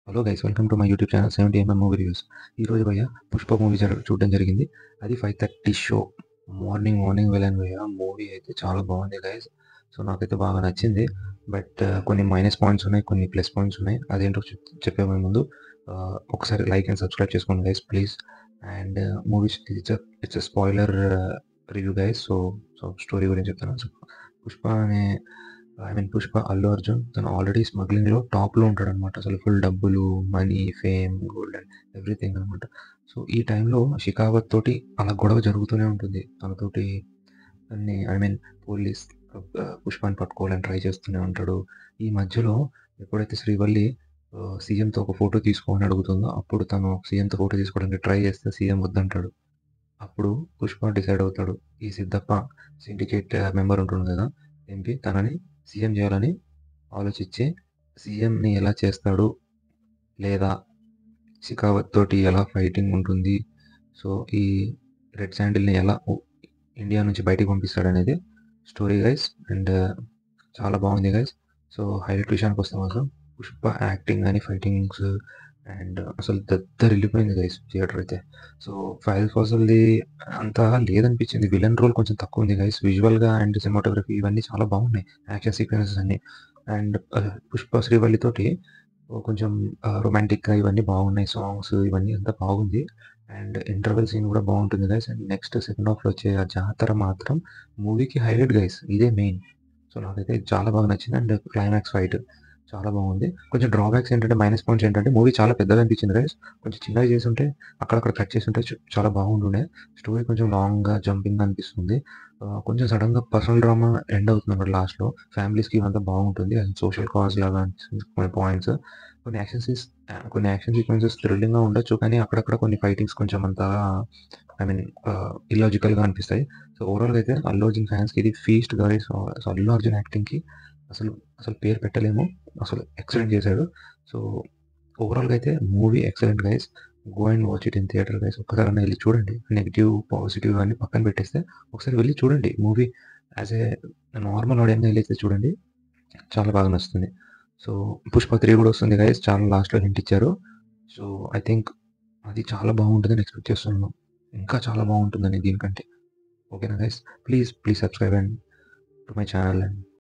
Hello guys, welcome to my YouTube channel 70mm movie reviews. ఈరోజు భయ్య Pushpa movie చూడడం జరిగింది. అది 5:30 షో. మార్నింగ్ వెళ్ళాను భయ్య. మూవీ అయితే చాలా బాగుంది గైస్. సో నాకైతే బాగా నచ్చింది. బట్ కొన్ని మైనస్ పాయింట్స్ ఉన్నాయి, కొన్ని ప్లస్ పాయింట్స్ ఉన్నాయి. అదేంటో చెప్పే ముందు ఒకసారి లైక్ అండ్ సబ్స్క్రైబ్ చేసుకోండి guys please. And movies it's spoiler review guys. So story గురించి చెప్తాను. పుష్ప అనే పుష్ప అల్లు అర్జున్ తను ఆల్రెడీ స్మగ్లింగ్లో టాప్లో ఉంటాడు అనమాట. అసలు ఫుల్ డబ్బులు, money, fame, gold and everything అనమాట. సో ఈ టైంలో షికావత్ తోటి అలా గొడవ జరుగుతూనే ఉంటుంది. తనతోటి అన్ని పోలీస్ పుష్పాన్ని పట్టుకోవాలని ట్రై చేస్తూనే ఉంటాడు. ఈ మధ్యలో ఎప్పుడైతే శ్రీవల్లి సీఎంతో ఒక ఫోటో తీసుకోవాలని అడుగుతుందో అప్పుడు తను సీఎంతో ఫోటో తీసుకోవడానికి ట్రై చేస్తే సీఎం వద్దంటాడు. అప్పుడు పుష్ప డిసైడ్ అవుతాడు, ఈ సిద్ధప్ప సిండికేట్ మెంబర్ ఉంటుంది కదా ఎంపీ, తనని సీఎం చేయాలని ఆలోచించి సీఎంని ఎలా చేస్తాడు, లేదా షికావత్ తోటి ఎలా ఫైటింగ్ ఉంటుంది, సో ఈ రెడ్ శాండిల్ని ఎలా ఇండియా నుంచి బయటికి పంపిస్తాడు అనేది స్టోరీ గైస్. అండ్ చాలా బాగుంది గైస్. సో హైలైట్ విషయానికి వస్తాం అసలు పుష్ప యాక్టింగ్ కానీ ఫైటింగ్స్ అండ్ అసలు వెళ్ళిపోయింది గైస్ థియేటర్ అయితే. సో ఫైల్ ఫాజల్ది అంతా లేదనిపించింది. విలన్ రోల్ కొంచెం తక్కువ ఉంది గైస్. విజువల్గా అండ్ సినిమాటోగ్రఫీ ఇవన్నీ చాలా బాగున్నాయి, యాక్షన్ సీక్వెన్సెస్ అన్ని. అండ్ పుష్ప శ్రీవల్లితోటి కొంచెం రొమాంటిక్గా ఇవన్నీ బాగున్నాయి, సాంగ్స్ ఇవన్నీ అంతా బాగుంది. అండ్ ఇంటర్వెల్ సీన్ కూడా బాగుంటుంది గైస్. అండ్ నెక్స్ట్ సెకండ్ హాఫ్లో వచ్చే ఆ జాతర మాత్రం మూవీకి హైలైట్ గైస్. ఇదే మెయిన్. సో నాకైతే చాలా బాగా నచ్చింది. అండ్ క్లైమాక్స్ ఫైట్ చాలా బాగుంది. కొంచెం డ్రాబ్యాక్స్ ఏంటంటే, మైనస్ పాయింట్స్ ఏంటంటే, మూవీ చాలా పెద్దగా అనిపించింది గైస్. కొంచెం చిన్నగా చేసి ఉంటే, అక్కడక్కడ కట్ చేసి ఉంటే చాలా బాగుంటుండే. స్టోరీ కొంచెం లాంగ్గా జంపింగ్గా అనిపిస్తుంది. కొంచెం సడన్గా పర్సనల్ డ్రామా ఎండ్ అవుతుంది అన్నమాట లాస్ట్లో. ఫ్యామిలీస్కి ఇవంతా బాగుంటుంది. అది సోషల్ కాజ్ లాగా అనిపిస్తుంది కొన్ని పాయింట్స్. కొన్ని యాక్షన్ సీక్వెన్సెస్ థ్రిల్లింగ్గా ఉండొచ్చు, కానీ అక్కడక్కడ కొన్ని ఫైటింగ్స్ కొంచెం అంతా ఇలాజికల్గా అనిపిస్తాయి. సో ఓవరాల్గా అయితే అల్లు అర్జున్ ఫ్యాన్స్కి ఇది feast guys. So Allu Arjun యాక్టింగ్కి అసలు అసలు పేరు పెట్టలేము. అసలు ఎక్సలెంట్ చేశాడు. సో ఓవరాల్గా అయితే movie excellent guys. Go and watch it in theatre guys. ఒక్కసారి వెళ్ళి చూడండి. నెగిటివ్ పాజిటివ్ అన్ని పక్కన పెట్టేస్తే ఒకసారి వెళ్ళి చూడండి movie. As a normal audience వెళ్ళి చూడండి, చాలా బాగా నచ్చుతుంది. సో పుష్ప 3 కూడా వస్తుంది గైస్. చాలా లాస్ట్లో హింట్ ఇచ్చారు. సో ఐ థింక్ అది చాలా బాగుంటుందని ఎక్స్పెక్ట్ చేస్తున్నాను. ఇంకా చాలా బాగుంటుందని దీనికంటే. ఓకేనా guys, please subscribe and to my channel and